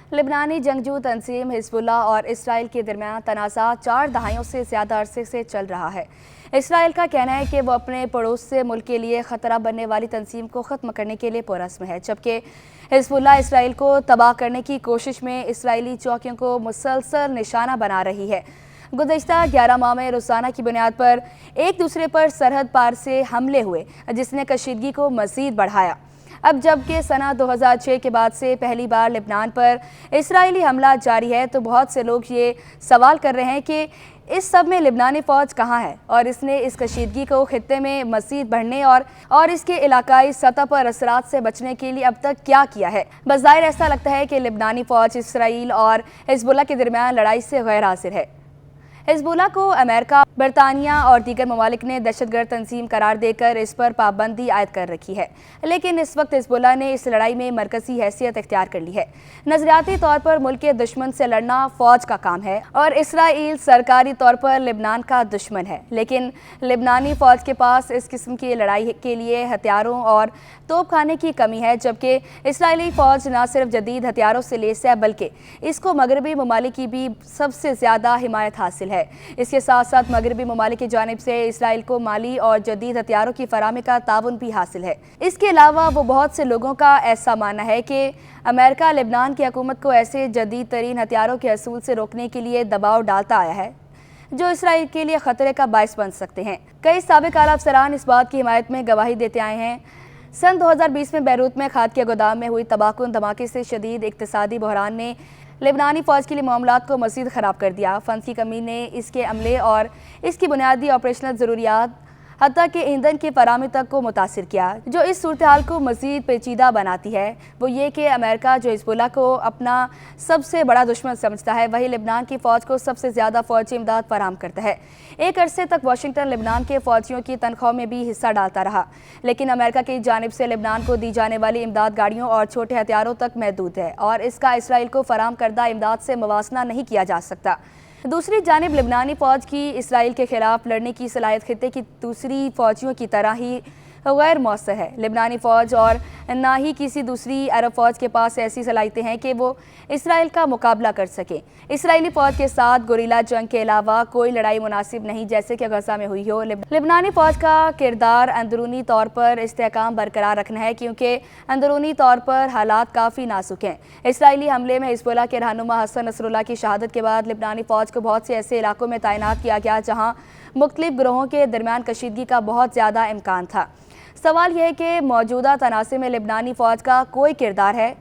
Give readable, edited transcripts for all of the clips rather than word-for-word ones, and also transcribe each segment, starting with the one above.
लेबनानी जंगजू तंजीम Hezbollah और Israel के दरमियान तनाज़ा 4 दहाइयों से ज़्यादा अरसे से चल रहा है। इसराइल का कहना है कि वो अपने पड़ोस से मुल्क के लिए ख़तरा बनने वाली तंजीम को ख़त्म करने के लिए पुरज़्म है, जबकि हिजबुल्लाह इसराइल को तबाह करने की कोशिश में इसराइली चौकियों को मुसलसल निशाना बना रही है। गुज़श्ता 11 माह में रोज़ाना की बुनियाद पर एक दूसरे पर सरहद पार से हमले हुए, जिसने कशीदगी को मज़ीद बढ़ाया। अब जबकि सना 2006 के बाद से पहली बार लेबनान पर इसराइली हमला जारी है, तो बहुत से लोग ये सवाल कर रहे हैं कि इस सब में लेबनानी फ़ौज कहाँ है और इसने इस कशीदगी को खित्ते में मज़ीद बढ़ने और इसके इलाकाई सतह पर असरात से बचने के लिए अब तक क्या किया है। बज़ाहिर ऐसा लगता है कि लेबनानी फ़ौज इसराइल और हिजबुल्लाह के दरमियान लड़ाई से गैर हाजिर है। हिजबुल्लाह को अमेरिका, बरतानिया और दीगर ममालिक ने दहशतगर्द तंजीम करार देकर इस पर पाबंदी आयद कर रखी है, लेकिन इस वक्त हिजबुल्लाह ने इस लड़ाई में मरकज़ी हैसियत इख्तियार कर ली है। नज़रियाती तौर पर मुल्क के दुश्मन से लड़ना फ़ौज का काम है और इसराइल सरकारी तौर पर लेबनान का दुश्मन है, लेकिन लेबनानी फ़ौज के पास इस किस्म की लड़ाई के लिए हथियारों और तोप खाने की कमी है, जबकि इसराइली फ़ौज न सिर्फ जदीद हथियारों से लैस है बल्कि इसको मगरबी ममालिक की भी सबसे ज़्यादा हिमायत हासिल है। इसके साथ साथ मगरबी ममालिक की जानिब से इसराइल को माली और जदीद हथियारों की फराहमी का ताउन भी हासिल है। इसके अलावा वो बहुत से लोगों का ऐसा मानना है कि अमेरिका लेबनान की हुकूमत को ऐसे जदीद तरीन हथियारों के हसूल से रोकने के लिए दबाव डालता आया है जो इसराइल के लिए खतरे का बायस बन सकते हैं। कई साबिक आला अफसरान इस बात की हिमायत में गवाही देते आए हैं। सन 2020 में बैरूत में खाद के गोदाम में हुई तबाहकुन धमाके से शदीद इक्तिसादी बहरान ने लेबनानी फ़ौज के लिए मामलात को मज़ीद ख़राब कर दिया। फंड की कमी ने इसके अमले और इसकी बुनियादी ऑपरेशनल ज़रूरियात हत्ता कि ईंधन की फराहमी तक को मुतासिर किया। जो इस सूरत हाल को मज़ीद पेचीदा बनाती है वो ये कि अमेरिका, जो हिजबुल्लाह को अपना सबसे बड़ा दुश्मन समझता है, वही लेबनान की फ़ौज को सबसे ज़्यादा फ़ौजी इमदाद फराहम करता है। एक अरसे तक वाशिंगटन लेबनान के फ़ौजियों की तनख्वाह में भी हिस्सा डालता रहा, लेकिन अमेरिका की जानिब से लेबनान को दी जाने वाली इमदाद गाड़ियों और छोटे हथियारों तक महदूद है और इसका इसराइल को फराहम करदा इमदाद से मुवाजना नहीं किया जा सकता। दूसरी जानिब लेबनानी फ़ौज की इसराइल के खिलाफ लड़ने की सलाहियत खित्ते की दूसरी फ़ौजियों की तरह ही गैर मौसर है। लेबनानी फ़ौज और ना ही किसी दूसरी अरब फ़ौज के पास ऐसी सलाहियतें हैं कि वो इसराइल का मुकाबला कर सकें। इसराइली फ़ौज के साथ गुरिल्ला जंग के अलावा कोई लड़ाई मुनासिब नहीं, जैसे कि गज़ा में हुई हो। लेबनानी फ़ौज का किरदार अंदरूनी तौर पर इस्तेहकाम बरकरार रखना है, क्योंकि अंदरूनी तौर पर हालात काफ़ी नाजुक हैं। इसराइली हमले में हिजबुल्लाह के रहनुमा हसन नसरुल्लाह की शहादत के बाद लेबनानी फ़ौज को बहुत से ऐसे इलाकों में तैनात किया गया जहाँ मुख्तलिफ ग्रोहों के दरमियान कशीदगी का बहुत ज़्यादा इम्कान था। सवाल यह है कि मौजूदा तनाज़े में लेबनानी फ़ौज का कोई किरदार है?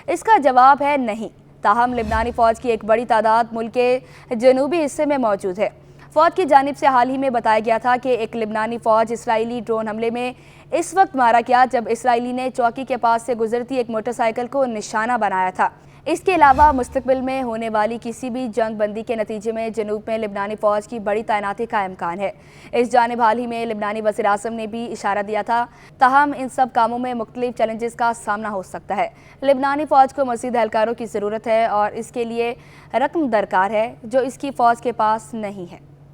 इसका जवाब है नहीं। ताहम लेबनानी फ़ौज की एक बड़ी तादाद मुल्क के जनूबी हिस्से में मौजूद है। फ़ौज की जानिब से हाल ही में बताया गया था कि एक लेबनानी फ़ौज इसराइली ड्रोन हमले में इस वक्त मारा गया जब इसराइली ने चौकी के पास से गुजरती एक मोटरसाइकिल को निशाना बनाया था। इसके अलावा मुस्तकबिल में होने वाली किसी भी जंग बंदी के नतीजे में जनूब में लेबनानी फ़ौज की बड़ी तैनाती का इम्कान है। इस जानिब हाल ही में लेबनानी वज़ीर आज़म ने भी इशारा दिया था। ताहम इन सब कामों में मुख्तलिफ चैलेंजेस का सामना हो सकता है। लेबनानी फ़ौज को मज़ीद एहलकारों की ज़रूरत है और इसके लिए रकम दरकार है जो इसकी फ़ौज के पास नहीं है।